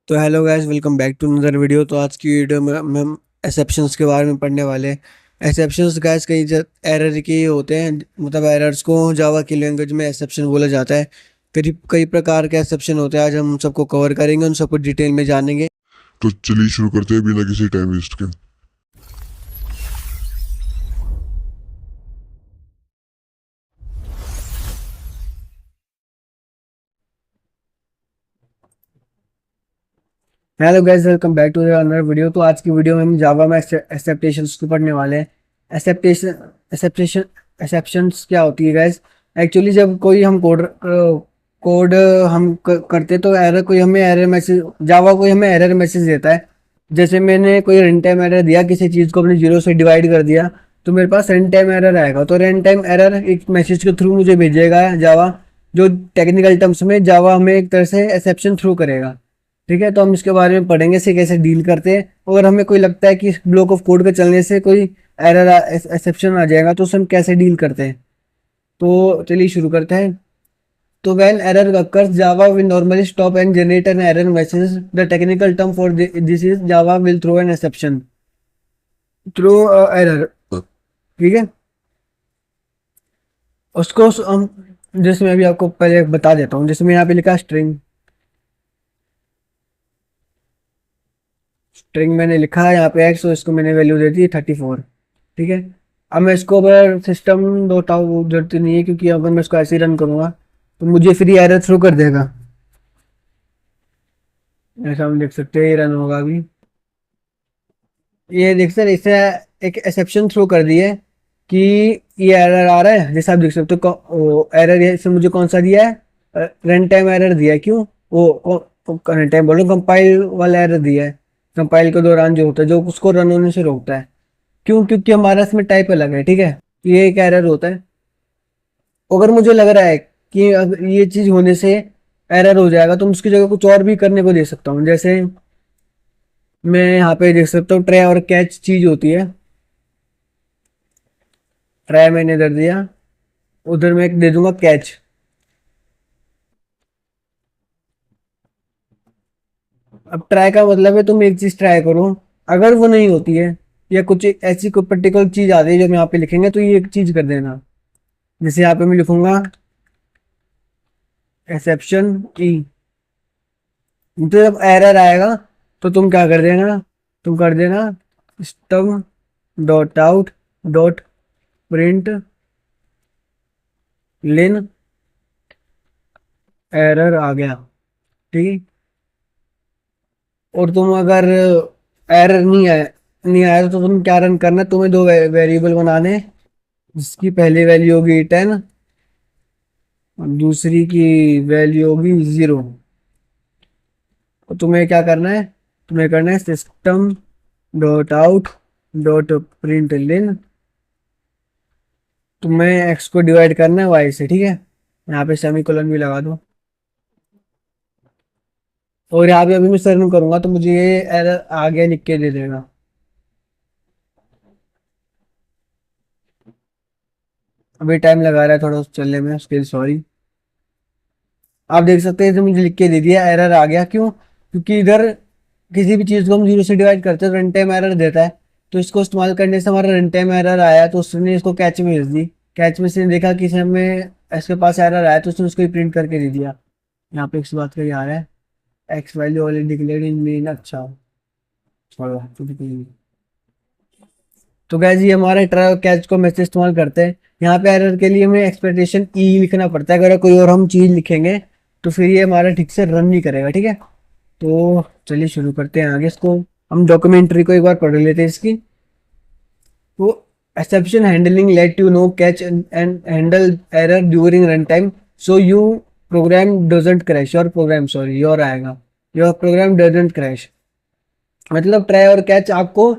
तो hello guys, welcome back to another video. तो आज की वीडियो में हम एक्सेप्शंस के बारे में पढ़ने वाले हैं। एक्सेप्शंस गाइस कई एरर के होते हैं, मतलब एरर्स को जावा की लैंग्वेज में एक्सेप्शन बोला जाता है। करीब कई प्रकार के एक्सेप्शन होते हैं, आज हम सबको कवर करेंगे, उन सबको डिटेल में जानेंगे। तो चलिए शुरू करते हैं बिना किसी टाइम वेस्ट के। Hello guys, welcome back to another video. तो आज की वीडियो में हम जावा में एक्सेप्टेशंस को पढ़ने वाले हैं। एक्सेप्टेशन एक्सेप्टेशन एक्सेप्शंस क्या होती है गाइस? एक्चुअली जब कोई हम कोड हम करते तो एरर कोई हमें एरर मैसेज जावा कोई हमें एरर मैसेज देता है। जैसे मैंने कोई रन टाइम एरर दिया, किसी चीज़ को अपने जीरो से डिवाइड कर दिया, तो मेरे पास रन टाइम एरर आएगा। तो रन टाइम एरर एक मैसेज के थ्रू मुझे भेजेगा जावा, जो टेक्निकल टर्म्स में जावा हमें एक तरह से एक्सेप्शन थ्रू करेगा। ठीक है, तो हम इसके बारे में पढ़ेंगे, इसे कैसे डील करते हैं। अगर हमें कोई लगता है कि इस ब्लॉक ऑफ कोड के चलने से कोई एरर एक्सेप्शन आ जाएगा, तो उसे हम कैसे डील करते हैं। तो चलिए शुरू करते हैं। तो when error occurs Java will normally stop and generate an error message. The technical term for this is Java will throw an exception through error। ठीक है, उसको हम जैसे मैं अभी आपको पहले बता देता हूँ। जैसे मैं यहाँ पे लिखा स्ट्रिंग, स्ट्रिंग मैंने लिखा है यहाँ पे एक्स, तो इसको मैंने वैल्यू दे दी 34। ठीक है, अब मैं इसको अगर सिस्टम डॉट आउट जरूरत नहीं है, क्योंकि अगर मैं इसको ऐसे ही रन करूँगा तो मुझे फ्री एरर थ्रो कर देगा। ऐसा हम देख सकते हैं, ये रन होगा अभी। ये देख सकते हैं, इससे एक एक्सेप्शन थ्रो कर दी है कि ये एरर आ रहा है। जैसे आप देख सकते हो एरर इससे मुझे कौन सा दिया है, रन टाइम एरर दिया है। क्यों? वो रन टाइम बोलो, कंपाइल वाला एरर दिया है। कंपाइल के दौरान जो होता है, जो उसको रन होने से रोकता है। क्यों? क्योंकि हमारा इसमें टाइप अलग है। ठीक है, तो ये एक एरर होता है। अगर मुझे लग रहा है कि अगर ये चीज होने से एरर हो जाएगा, तो मैं उसकी जगह कुछ और भी करने को दे सकता हूँ। जैसे मैं यहाँ पे देख सकता हूँ, ट्राई और कैच चीज होती है। ट्राई मैंने इधर दिया, उधर मैं एक दे दूंगा कैच। अब ट्राई का मतलब है तुम एक चीज ट्राई करो, अगर वो नहीं होती है या कुछ ऐसी कोई पर्टिकुलर चीज आ रही है जो हम यहाँ पे लिखेंगे, तो ये एक चीज कर देना। जैसे यहाँ पे मैं लिखूंगा एक्सेप्शन की, तो जब एरर आएगा तो तुम क्या कर देना, तुम कर देना system dot out dot println error आ गया। ठीक है, और तुम अगर एरर नहीं आया तो तुम क्या रन करना, तुम्हें दो वेरिएबल बनाने, जिसकी पहली वैल्यू होगी 10 और दूसरी की वैल्यू होगी 0। तो तुम्हें क्या करना है, तुम्हें करना है system dot out dot println, तुम्हें एक्स को डिवाइड करना है वाई से। ठीक है, यहाँ पे सेमीकोलन भी लगा दो। और यहाँ पे अभी मैं रन करूंगा तो मुझे ये एरर आगे लिख के दे देगा। अभी टाइम लगा रहा है थोड़ा चलने में, उसके लिए सॉरी। आप देख सकते हैं तो मुझे लिख के दे दिया, एरर आ गया। क्यों? क्योंकि इधर किसी भी चीज़ को हम जीरो से डिवाइड करते हैं तो रन टाइम एरर देता है। तो इसको इस्तेमाल करने से हमारा रन टाइम एरर आया, तो उसने इसको कैच में भेज दी। कैच में से देखा कि हमें इसके पास एरर आया, तो उसने उसको प्रिंट करके दे दिया। यहाँ पे इस बात का ये आ रहा है, एक्स वैल्यू ऑलरेडी डिक्लेयर्ड इन मेन। अच्छा छोड़ो, तो गैस ये हमारे ट्राई कैच को मैसेज इस्तेमाल करते हैं। यहाँ पे एरर के लिए हमें एक्सपेक्टेशन ई लिखना पड़ता है। अगर कोई और हम चीज़ लिखेंगे तो फिर ये हमारा ठीक से रन नहीं करेगा। ठीक है, तो चलिए शुरू करते हैं आगे। इसको हम डॉक्यूमेंट्री को एक बार पढ़ लेते हैं इसकी। तो exception handling let you know catch and handle error during runtime so you program doesn't crash, your program sorry your आएगा your program doesn't crash। मतलब ट्राई और कैच आपको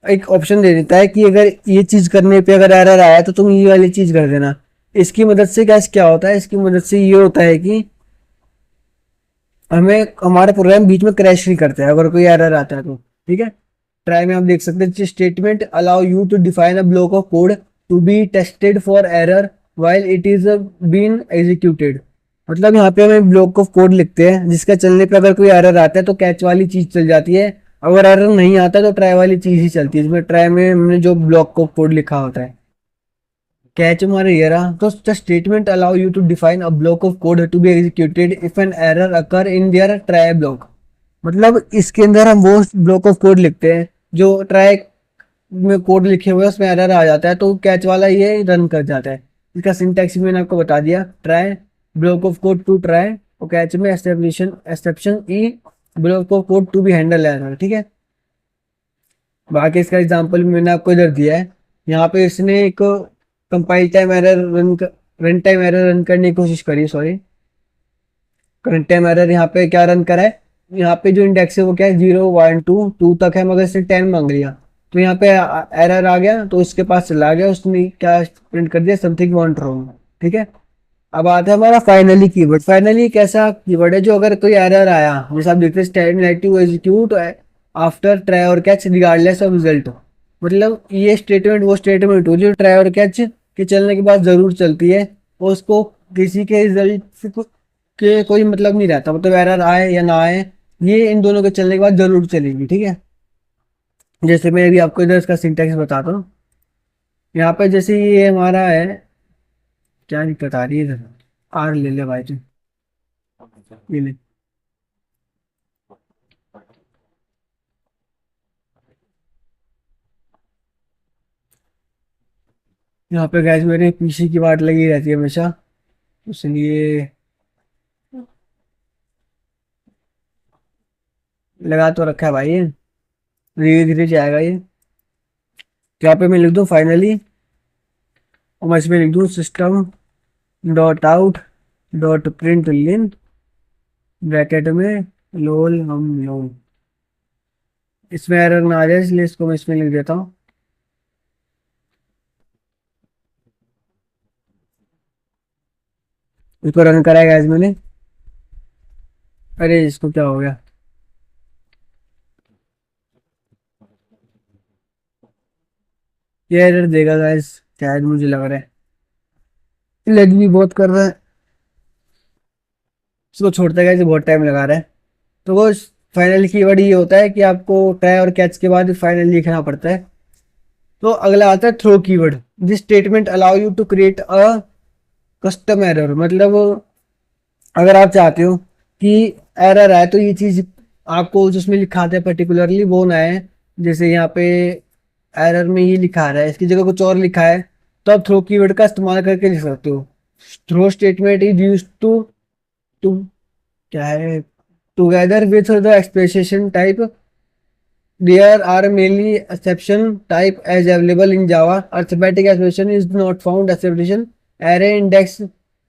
एक ऑप्शन दे देता है कि अगर ये चीज करने पे अगर एरर आया तो तुम ये वाली चीज कर देना। इसकी मदद से कैसे क्या होता है, इसकी मदद से ये होता है कि हमें हमारा प्रोग्राम बीच में क्रैश नहीं करता है अगर कोई एरर आता है तो। ठीक है, ट्राई में आप देख सकते हैं statement allow you to define a block of code to be tested for error while it is been executed. मतलब यहाँ पे हम ब्लॉक ऑफ कोड लिखते हैं जिसका चलने पे अगर कोई एरर आता है तो कैच वाली चीज चल जाती है, अगर एरर नहीं आता तो ट्राई वाली चीज ही चलती है, इसमें ट्राई में हमने जो ब्लॉक ऑफ कोड लिखा होता है। कैच हमारा ये रहा, तो the statement allow you to define a block of code to be executed if an error occur in their try block. मतलब इसके अंदर हम वो ब्लॉक ऑफ कोड लिखते हैं जो ट्राई में कोड लिखे हुए हैं उसमें एरर आ जाता है तो कैच वाला ये रन कर जाता है। इसका सिंटैक्स भी मैंने आपको बता दिया, try block of code to try और कैच में exception e block of code to be handle error. ठीक है, बाकी इसका एग्जांपल भी मैंने आपको इधर दिया है। यहाँ पे इसने एक compile time error run time error run करने की कोशिश करी, सॉरी रन टाइम एरर यहाँ पे क्या रन करा है, यहाँ पे जो इंडेक्स है वो क्या है 0 1 2 2 तक है, मगर इसने 10 मांग लिया तो यहाँ पे एरर आ गया, तो उसके पास चला गया, उसने क्या प्रिंट कर दिया समथिंग वांट रॉन्ग। ठीक है, अब आता है हमारा फाइनली कीवर्ड। फाइनली एक ऐसा कीवर्ड है जो अगर कोई एरर आया, जैसे आप देखते हैं static to execute after try और कैच रिगार्डलेस ऑफ रिजल्ट, मतलब ये स्टेटमेंट वो स्टेटमेंट हो जो ट्राई और कैच के चलने के बाद जरूर चलती है और उसको किसी के रिजल्ट के कोई मतलब नहीं रहता, मतलब एरर आए या ना आए ये इन दोनों के चलने के बाद जरूर चलेगी। ठीक है, जैसे मैं अभी आपको इधर इसका सिंटैक्स बताता हूँ। यहाँ पे जैसे ये हमारा है, क्या दिक्कत आ रही है इधर, आर ले ले भाई तू, ये ले। यहाँ पे गैस मेरे पीसी की वाट लगी रहती है हमेशा, इसलिए लगा तो रखा है भाई ये, धीरे धीरे जाएगा ये। तो यहाँ पे मैं लिख दूँ फाइनली और मैं इसमें लिख दूँ system dot out dot println bracket में लोल हम लोल, इसमें एरर ना आ जाए इसलिए इसको मैं इसमें लिख देता हूँ। इसको रन कराया गैस मैंने, अरे इसको क्या हो गया, ये एरर देगा गैस शायद, मुझे लग रहा है लग भी बहुत कर रहा है, इसको छोड़ता है बहुत टाइम लगा रहा है। तो वो फाइनल कीवर्ड ये होता है कि आपको ट्राई और कैच के बाद फाइनल लिखना पड़ता है। तो अगला आता है throw keyword. This statement allow you to create a custom error, मतलब अगर आप चाहते हो कि एरर आए तो ये चीज आपको जिसमें लिखा था पर्टिकुलरली वो ना है, जैसे यहाँ पे एरर में ये लिखा रहा है इसकी जगह कुछ और लिखा है, तो आप थ्रो कीवर्ड का इस्तेमाल करके लिख सकते हो। Throw statement is used to क्या है together with the expression type, there are mainly exception type as available in Java. Arithmetic expression is not found exception, array index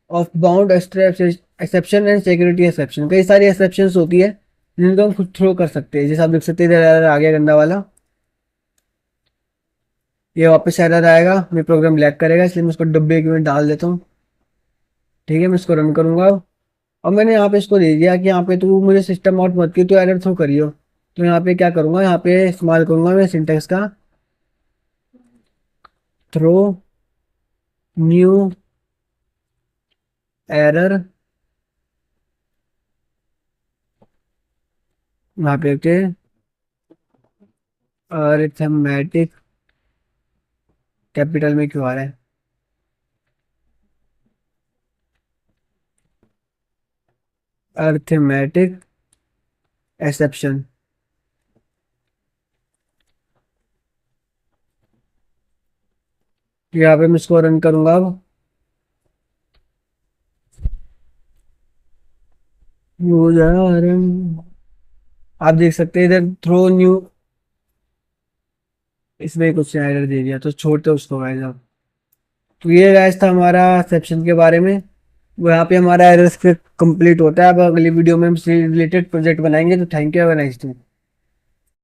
of bound exception and security exception। कई सारी exceptions होती है जिनको हम खुद throw कर सकते हैं, जैसे आप देख सकते हैं इधर आ गया गंदा वाला, ये वापस एरर आएगा, मेरा प्रोग्राम लैग करेगा इसलिए मैं उसको डब्बे में डाल देता हूँ। ठीक है, मैं इसको रन करूंगा और मैंने यहाँ पे इसको दे दिया कि यहाँ पे तू मुझे सिस्टम आउट मत की, तो एरर थ्रो करियो। तो यहाँ पे क्या करूंगा, यहाँ पे इस्तेमाल करूंगा मैं सिंटेक्स का थ्रो न्यू एरर, यहाँ पे लिखते हैं अरिथमेटिक, कैपिटल में क्यों आ रहा है, अरिथमेटिक एक्सेप्शन। यहाँ पे मैं इसको रन करूंगा अब, हो जाएगा run। आप देख सकते हैं इधर थ्रो न्यू, इसमें कुछ एरर दे दिया तो छोड़ते उसको गाइस अब। तो ये गाइस था हमारा सेक्शन के बारे में, वो यहाँ पे हमारा एरर कंप्लीट होता है। अब अगली वीडियो में हम इससे रिलेटेड प्रोजेक्ट बनाएंगे। तो thank you, have a nice day.